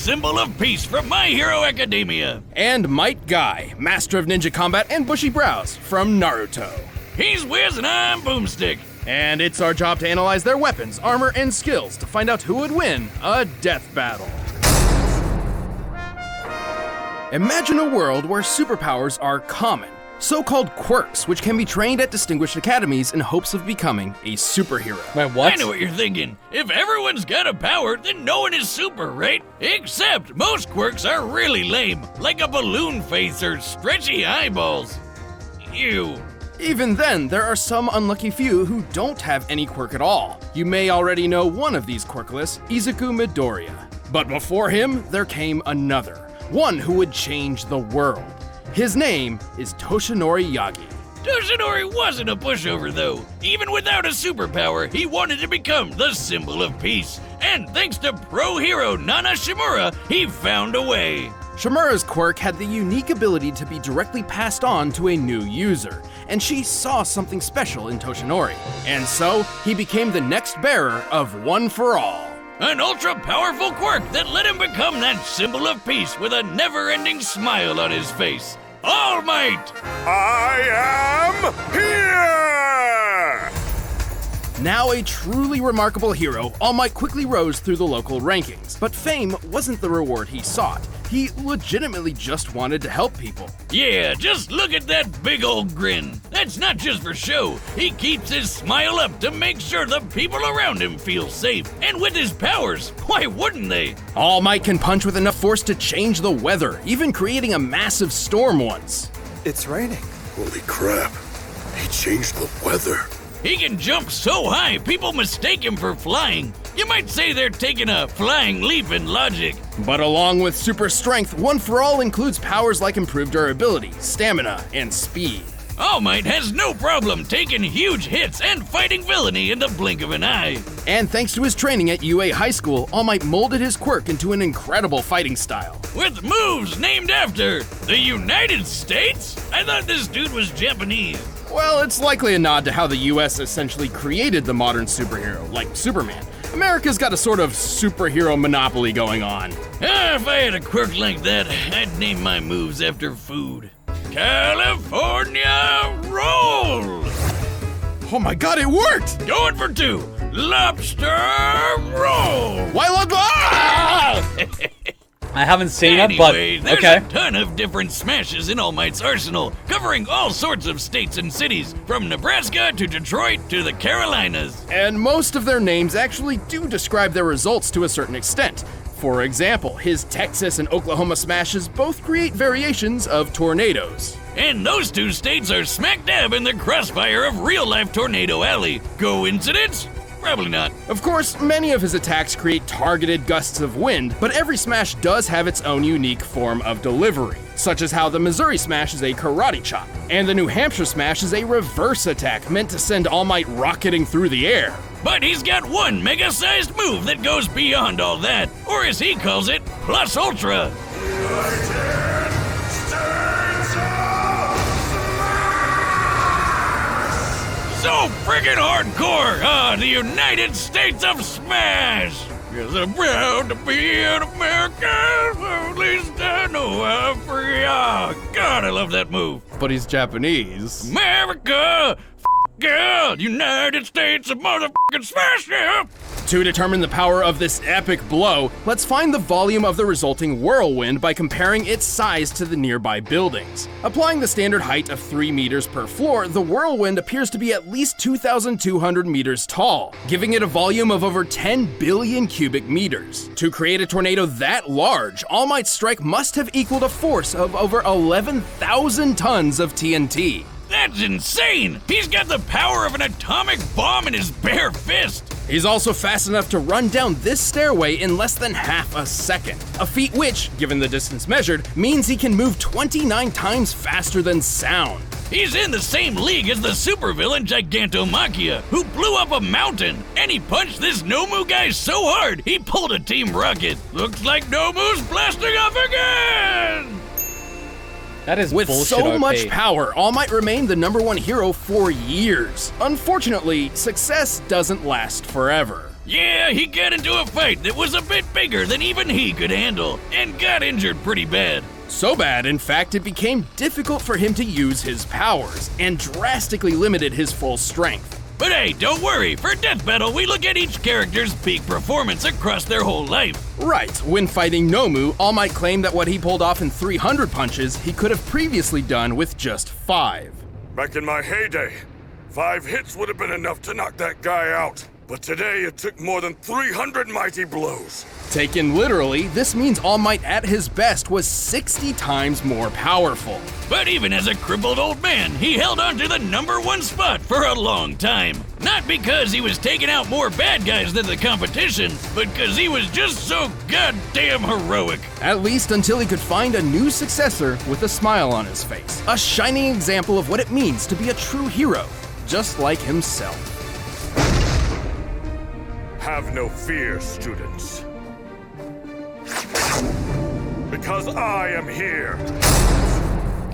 symbol of peace from My Hero Academia. And Might Guy, master of ninja combat and bushy brows from Naruto. He's Wiz and I'm Boomstick. And it's our job to analyze their weapons, armor, and skills to find out who would win a death battle. Imagine a world where superpowers are common, so-called quirks, which can be trained at distinguished academies in hopes of becoming a superhero. Wait, what? I know what you're thinking. If everyone's got a power, then no one is super, right? Except most quirks are really lame, like a balloon face or stretchy eyeballs. Ew. Even then, there are some unlucky few who don't have any quirk at all. You may already know one of these quirkless, Izuku Midoriya. But before him, there came another, one who would change the world. His name is Toshinori Yagi. Toshinori wasn't a pushover, though. Even without a superpower, he wanted to become the symbol of peace. And thanks to pro hero Nana Shimura, he found a way. Shimura's quirk had the unique ability to be directly passed on to a new user, and she saw something special in Toshinori. And so, he became the next bearer of One for All. An ultra-powerful quirk that let him become that symbol of peace with a never-ending smile on his face. All Might! I am here! Now a truly remarkable hero, All Might quickly rose through the local rankings. But fame wasn't the reward he sought. He legitimately just wanted to help people. Yeah, just look at that big old grin. That's not just for show. He keeps his smile up to make sure the people around him feel safe. And with his powers, why wouldn't they? All Might can punch with enough force to change the weather, even creating a massive storm once. It's raining. Holy crap. He changed the weather. He can jump so high, people mistake him for flying. You might say they're taking a flying leap in logic. But along with super strength, One for All includes powers like improved durability, stamina, and speed. All Might has no problem taking huge hits and fighting villainy in the blink of an eye. And thanks to his training at UA High School, All Might molded his quirk into an incredible fighting style. With moves named after the United States? I thought this dude was Japanese. Well, it's likely a nod to how the US essentially created the modern superhero, like Superman. America's got a sort of superhero monopoly going on. If I had a quirk like that, I'd name my moves after food. California Roll! Oh my god, it worked! Going for 2. Lobster Roll! Why I haven't seen Anyway, it, but there's okay. a ton of different smashes in All Might's arsenal, covering all sorts of states and cities, from Nebraska to Detroit to the Carolinas. And most of their names actually do describe their results to a certain extent. For example, his Texas and Oklahoma smashes both create variations of tornadoes. And those 2 states are smack dab in the crossfire of real-life Tornado Alley. Coincidence? Probably not. Of course, many of his attacks create targeted gusts of wind, but every smash does have its own unique form of delivery, such as how the Missouri smash is a karate chop, and the New Hampshire smash is a reverse attack meant to send All Might rocketing through the air. But he's got one mega-sized move that goes beyond all that, or as he calls it, plus ultra. So friggin' hardcore! The United States of Smash! Yes, I'm proud to be an American, at least I know I'm free. God, I love that move. But he's Japanese. America! Yeah, United States of motherfucking Smash, yeah! To determine the power of this epic blow, let's find the volume of the resulting whirlwind by comparing its size to the nearby buildings. Applying the standard height of 3 meters per floor, the whirlwind appears to be at least 2,200 meters tall, giving it a volume of over 10 billion cubic meters. To create a tornado that large, All Might's strike must have equaled a force of over 11,000 tons of TNT. That's insane! He's got the power of an atomic bomb in his bare fist! He's also fast enough to run down this stairway in less than half a second. A feat which, given the distance measured, means he can move 29 times faster than sound. He's in the same league as the supervillain Gigantomachia, who blew up a mountain, and he punched this Nomu guy so hard he pulled a Team Rocket. Looks like Nomu's blasting off again! That is With bullshit so OP. much power, All Might remained the #1 hero for years. Unfortunately, success doesn't last forever. Yeah, he got into a fight that was a bit bigger than even he could handle, and got injured pretty bad. So bad, in fact, it became difficult for him to use his powers, and drastically limited his full strength. But hey, don't worry, for Death Battle, we look at each character's peak performance across their whole life. Right, when fighting Nomu, All Might claimed that what he pulled off in 300 punches, he could have previously done with just 5. Back in my heyday, 5 hits would have been enough to knock that guy out. But today it took more than 300 mighty blows. Taken literally, this means All Might at his best was 60 times more powerful. But even as a crippled old man, he held on to the #1 spot for a long time. Not because he was taking out more bad guys than the competition, but because he was just so goddamn heroic. At least until he could find a new successor with a smile on his face. A shining example of what it means to be a true hero, just like himself. Have no fear, students. Because I am here.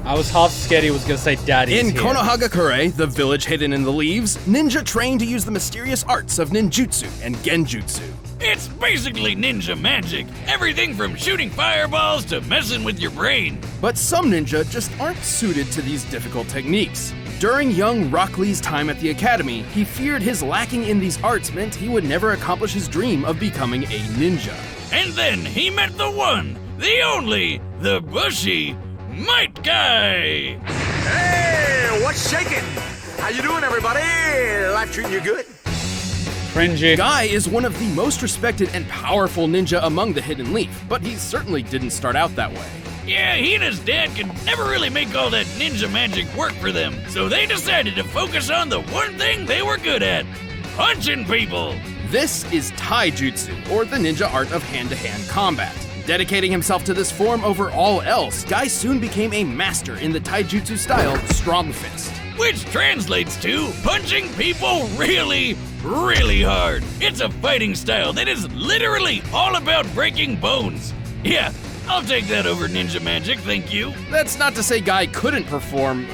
I was half scared he was gonna say daddy's In here. Konohagakure, the village hidden in the leaves, ninja train to use the mysterious arts of ninjutsu and genjutsu. It's basically ninja magic. Everything from shooting fireballs to messing with your brain. But some ninja just aren't suited to these difficult techniques. During young Rock Lee's time at the academy, he feared his lacking in these arts meant he would never accomplish his dream of becoming a ninja. And then he met the one, the only, the bushy Might Guy. Hey, what's shaking? How you doing, everybody? Life treating you good? Cringy. Guy is one of the most respected and powerful ninja among the Hidden Leaf, but he certainly didn't start out that way. Yeah, he and his dad could never really make all that ninja magic work for them, so they decided to focus on the one thing they were good at, punching people. This is Taijutsu, or the ninja art of hand-to-hand combat. Dedicating himself to this form over all else, Guy soon became a master in the Taijutsu style Strong Fist. Which translates to punching people really, really hard. It's a fighting style that is literally all about breaking bones. Yeah, I'll take that over ninja magic, thank you. That's not to say Guy couldn't perform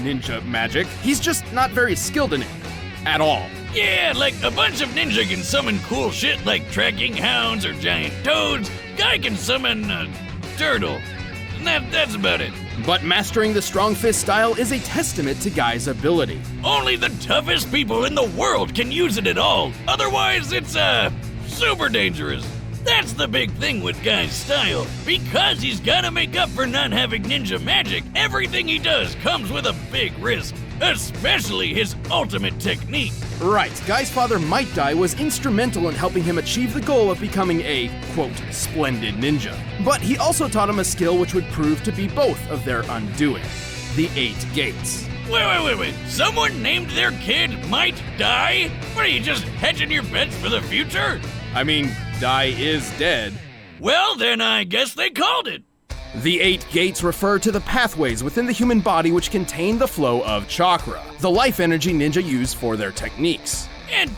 ninja magic, he's just not very skilled in it. At all. Yeah, like a bunch of ninja can summon cool shit like tracking hounds or giant toads. Guy can summon a turtle. And that's about it. But mastering the Strong Fist style is a testament to Guy's ability. Only the toughest people in the world can use it at all. Otherwise, it's, super dangerous. That's the big thing with Guy's style. Because he's gotta make up for not having ninja magic, everything he does comes with a big risk. Especially his ultimate technique. Right, Guy's father Might Guy was instrumental in helping him achieve the goal of becoming a, quote, splendid ninja. But he also taught him a skill which would prove to be both of their undoing. The 8 Gates. Wait. Someone named their kid Might Die? What are you, just hedging your bets for the future? I mean, Dai is dead. Well, then I guess they called it. The 8 Gates refer to the pathways within the human body which contain the flow of chakra, the life energy ninja use for their techniques. And,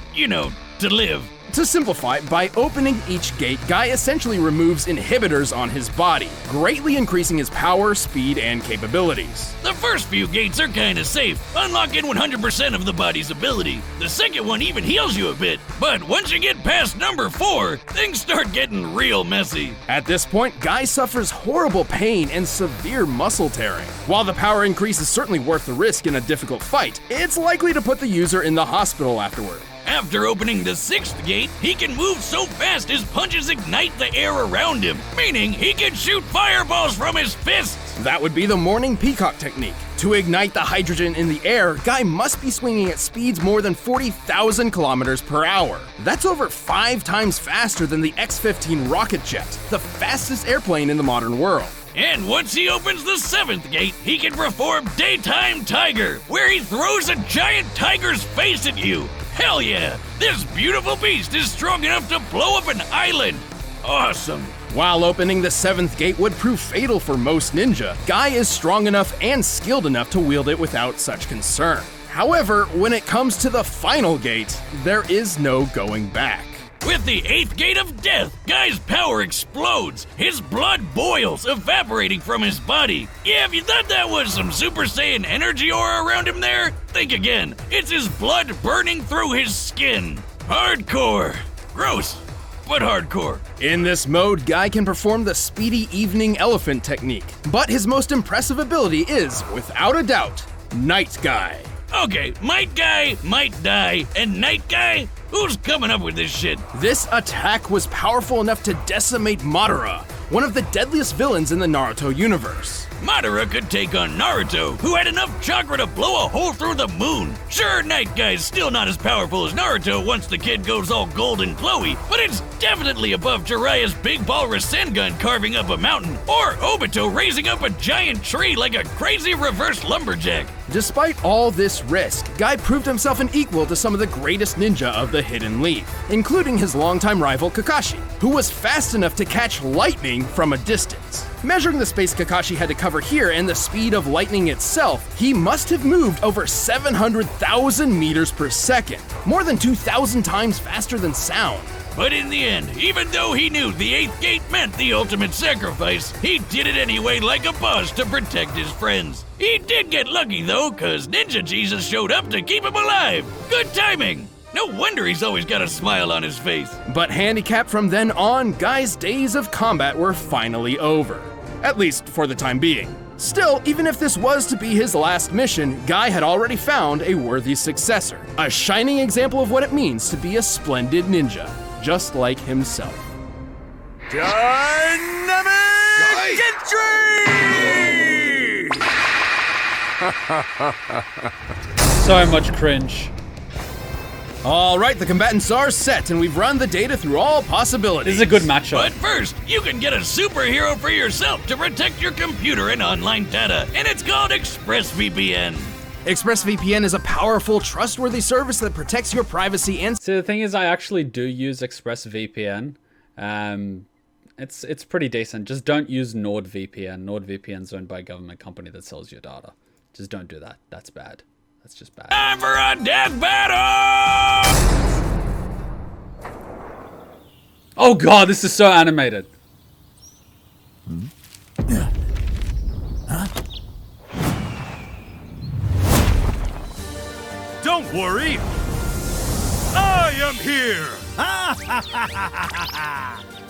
to live. To simplify, by opening each gate, Guy essentially removes inhibitors on his body, greatly increasing his power, speed, and capabilities. The first few gates are kinda safe, unlocking 100% of the body's ability. The second one even heals you a bit, but once you get past number 4, things start getting real messy. At this point, Guy suffers horrible pain and severe muscle tearing. While the power increase is certainly worth the risk in a difficult fight, it's likely to put the user in the hospital afterward. After opening the 6th gate, he can move so fast his punches ignite the air around him, meaning he can shoot fireballs from his fists. That would be the morning peacock technique. To ignite the hydrogen in the air, Guy must be swinging at speeds more than 40,000 kilometers per hour. That's over 5 times faster than the X-15 rocket jet, the fastest airplane in the modern world. And once he opens the 7th gate, he can perform Daytime Tiger, where he throws a giant tiger's face at you. Hell yeah! This beautiful beast is strong enough to blow up an island! Awesome! While opening the 7th gate would prove fatal for most ninja, Guy is strong enough and skilled enough to wield it without such concern. However, when it comes to the final gate, there is no going back. With the 8th gate of death, Guy's power explodes. His blood boils, evaporating from his body. Yeah, if you thought that was some Super Saiyan energy aura around him there, think again. It's his blood burning through his skin. Hardcore. Gross, but hardcore. In this mode, Guy can perform the speedy evening elephant technique, but his most impressive ability is, without a doubt, Night Guy. Okay, Might Guy, Might Die, and Night Guy? Who's coming up with this shit? This attack was powerful enough to decimate Madara, one of the deadliest villains in the Naruto universe. Madara could take on Naruto, who had enough chakra to blow a hole through the moon. Sure, Night Guy's still not as powerful as Naruto once the kid goes all gold and glowy, but it's definitely above Jiraiya's big ball Rasengan carving up a mountain, or Obito raising up a giant tree like a crazy reverse lumberjack. Despite all this risk, Guy proved himself an equal to some of the greatest ninja of the Hidden Leaf, including his longtime rival Kakashi, who was fast enough to catch lightning from a distance. Measuring the space Kakashi had to cover here and the speed of lightning itself, he must have moved over 700,000 meters per second, more than 2,000 times faster than sound. But in the end, even though he knew the 8th gate meant the ultimate sacrifice, he did it anyway like a boss to protect his friends. He did get lucky though, cause Ninja Jesus showed up to keep him alive. Good timing. No wonder he's always got a smile on his face. But handicapped from then on, Guy's days of combat were finally over. At least for the time being. Still, even if this was to be his last mission, Guy had already found a worthy successor. A shining example of what it means to be a splendid ninja, just like himself. Dynamic entry! So much cringe. All right, the combatants are set, and we've run the data through all possibilities. This is a good matchup. But first, you can get a superhero for yourself to protect your computer and online data, and it's called ExpressVPN. ExpressVPN is a powerful, trustworthy service that protects your privacy and... So the thing is, I actually do use ExpressVPN. It's pretty decent. Just don't use NordVPN. NordVPN's owned by a government company that sells your data. Just don't do that. That's bad. That's just bad. Time for a death battle! Oh god, this is so animated. Don't worry! I am here!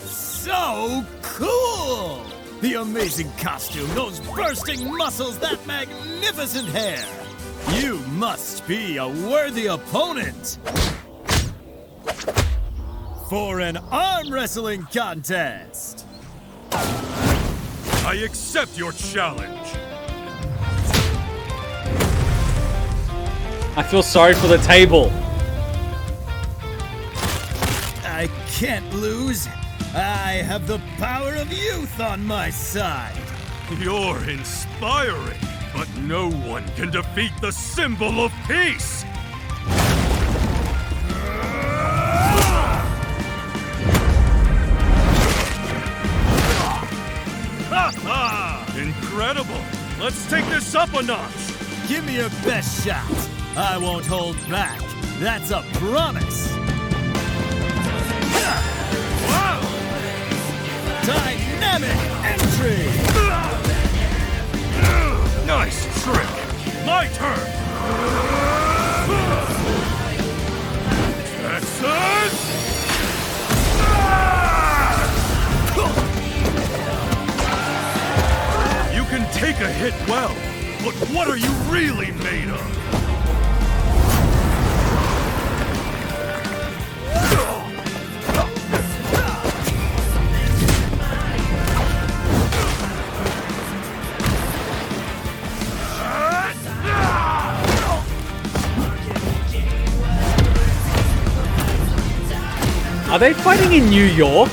So cool! The amazing costume, those bursting muscles, that magnificent hair! You must be a worthy opponent for an arm wrestling contest! I accept your challenge! I feel sorry for the table. I can't lose. I have the power of youth on my side. You're inspiring, but no one can defeat the symbol of peace! Ha ha! Incredible! Let's take this up a notch! Give me your best shot. I won't hold back. That's a promise. Wow! Dynamic entry! Nice trick! My turn! Texas! You can take a hit well, but what are you really made of? Are they fighting in New York?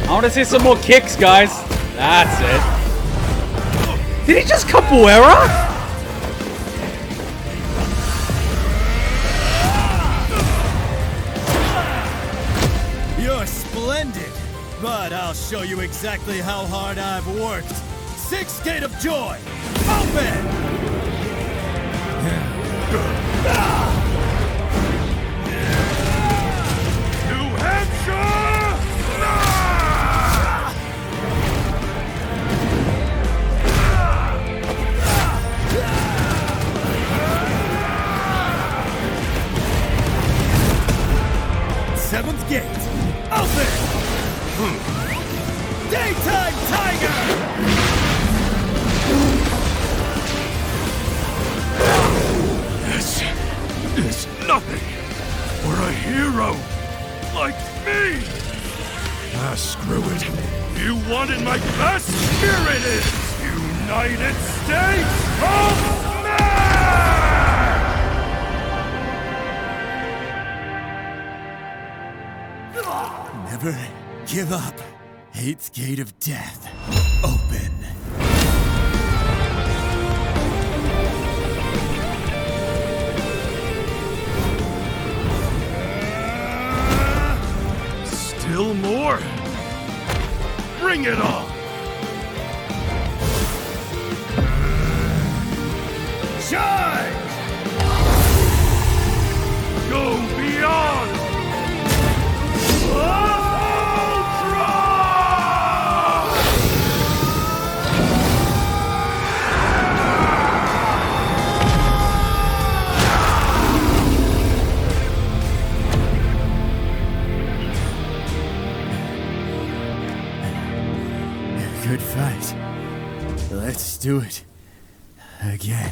I want to see some more kicks, guys. That's it. Did he just capoeira? You're splendid, but I'll show you exactly how hard I've worked. Sixth Gate of Joy, open! New Hampshire! wanted my best? Here it is! United States of Smash! Never give up. 8th gate of death. Open. Still more? Bring it on! Shine! Go beyond! Ultra! Good fight. Let's do it again.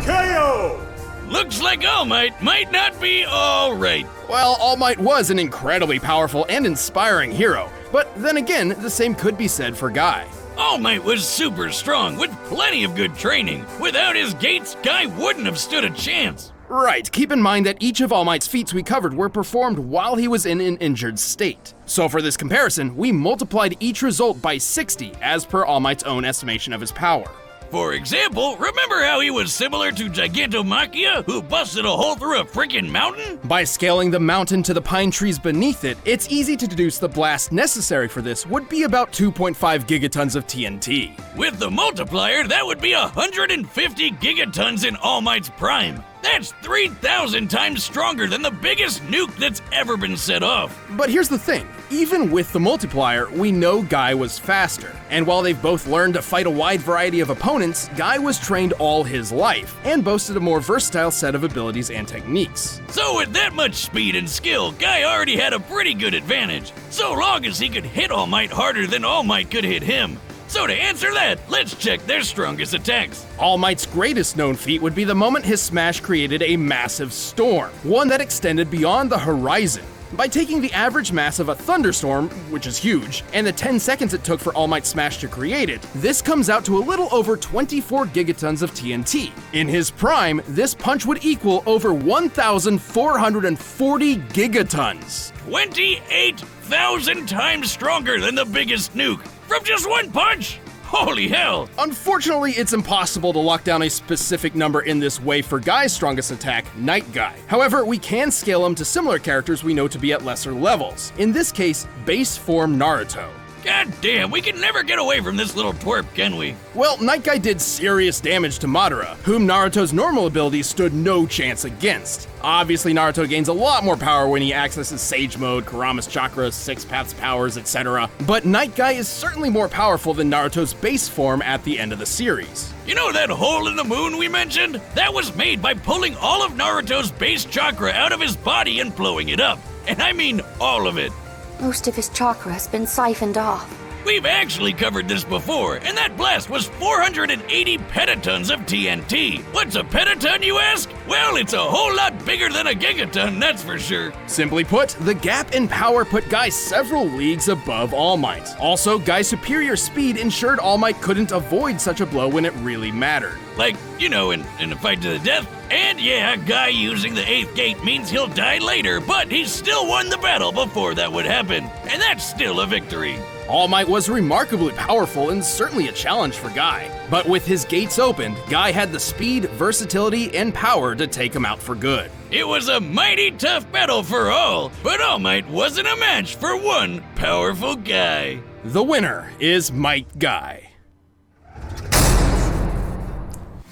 KO! Looks like All Might might not be all right. Well, All Might was an incredibly powerful and inspiring hero, but then again, the same could be said for Guy. All Might was super strong with plenty of good training. Without his gates, Guy wouldn't have stood a chance. Right, keep in mind that each of All Might's feats we covered were performed while he was in an injured state. So for this comparison, we multiplied each result by 60 as per All Might's own estimation of his power. For example, remember how he was similar to Gigantomachia, who busted a hole through a freaking mountain? By scaling the mountain to the pine trees beneath it, it's easy to deduce the blast necessary for this would be about 2.5 gigatons of TNT. With the multiplier, that would be 150 gigatons in All Might's prime. That's 3,000 times stronger than the biggest nuke that's ever been set off. But here's the thing, even with the multiplier, we know Guy was faster. And while they've both learned to fight a wide variety of opponents, Guy was trained all his life, and boasted a more versatile set of abilities and techniques. So with that much speed and skill, Guy already had a pretty good advantage, so long as he could hit All Might harder than All Might could hit him. So to answer that, let's check their strongest attacks. All Might's greatest known feat would be the moment his smash created a massive storm, one that extended beyond the horizon. By taking the average mass of a thunderstorm, which is huge, and the 10 seconds it took for All Might's smash to create it, this comes out to a little over 24 gigatons of TNT. In his prime, this punch would equal over 1,440 gigatons. 28,000 times stronger than the biggest nuke, from just one punch! Holy hell! Unfortunately, it's impossible to lock down a specific number in this way for Guy's strongest attack, Night Guy. However, we can scale him to similar characters we know to be at lesser levels. In this case, base form Naruto. God damn, we can never get away from this little twerp, can we? Well, Night Guy did serious damage to Madara, whom Naruto's normal abilities stood no chance against. Obviously, Naruto gains a lot more power when he accesses Sage Mode, Kurama's Chakra, Six Paths powers, etc. But Night Guy is certainly more powerful than Naruto's base form at the end of the series. You know that hole in the moon we mentioned? That was made by pulling all of Naruto's base chakra out of his body and blowing it up. And I mean all of it. Most of his chakra has been siphoned off. We've actually covered this before, and that blast was 480 petatons of TNT. What's a petaton, you ask? Well, it's a whole lot bigger than a gigaton, that's for sure. Simply put, the gap in power put Guy several leagues above All Might. Also, Guy's superior speed ensured All Might couldn't avoid such a blow when it really mattered. Like, you know, in a fight to the death. And yeah, Guy using the 8th gate means he'll die later, but he still won the battle before that would happen. And that's still a victory. All Might was remarkably powerful and certainly a challenge for Guy. But with his gates opened, Guy had the speed, versatility, and power to take him out for good. It was a mighty tough battle for all, but All Might wasn't a match for one powerful guy. The winner is Might Guy.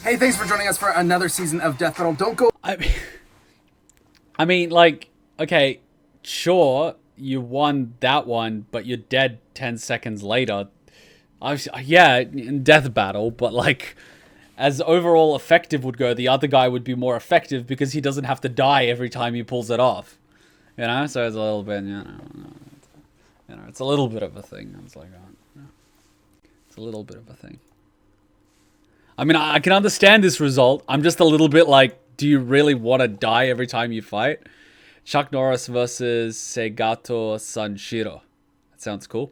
Hey, thanks for joining us for another season of Death Battle. Don't go. I mean, like, okay, sure, you won that one, but you're dead 10 seconds later. Yeah, in death battle, but like, as overall effective would go, the other guy would be more effective because he doesn't have to die every time he pulls it off. You know, so it's a little bit, it's a little bit of a thing. It's like, it's a little bit of a thing. I mean, I can understand this result. I'm just a little bit like, do you really want to die every time you fight? Chuck Norris versus Segato Sanshiro. That sounds cool.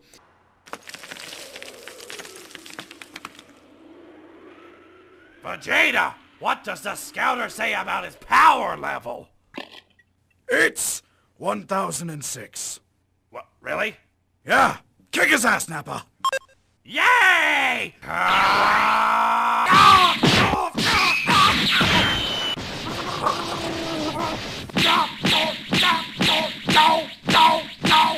Vegeta, what does the scouter say about his power level? It's 1006. What, really? Yeah, kick his ass, Nappa. Yay!